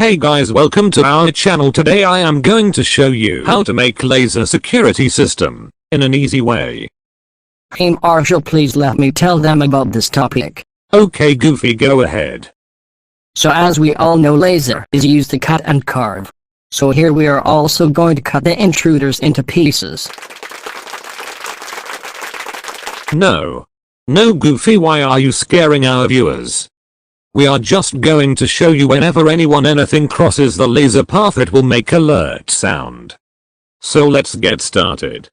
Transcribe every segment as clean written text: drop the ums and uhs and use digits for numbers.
Hey guys, welcome to our channel. Today I am going to show you how to make laser security system in an easy way. Hey Marshall, please let me tell them about this topic. Okay Goofy, go ahead. So as we all know, laser is used to cut and carve. So here we are also going to cut the intruders into pieces. No Goofy, why are you scaring our viewers? We are just going to show you whenever anything crosses the laser path it will make alert sound. So let's get started.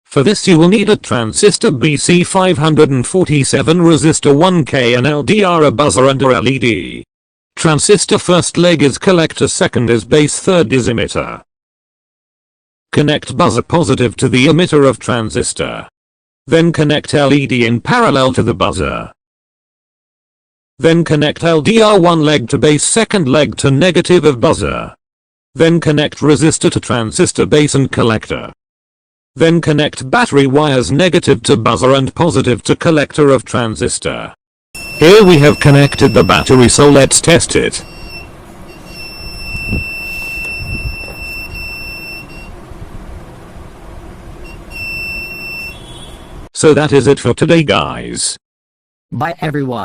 For this you will need a transistor BC547 resistor 1K and LDR, a buzzer and a LED. Transistor first leg is collector, second is base, third is emitter. Connect buzzer positive to the emitter of transistor. Then connect LED in parallel to the buzzer. Then connect LDR one leg to base, second leg to negative of buzzer. Then connect resistor to transistor base and collector. Then connect battery wires negative to buzzer and positive to collector of transistor. Here we have connected the battery, so let's test it. So that is it for today guys. Bye everyone.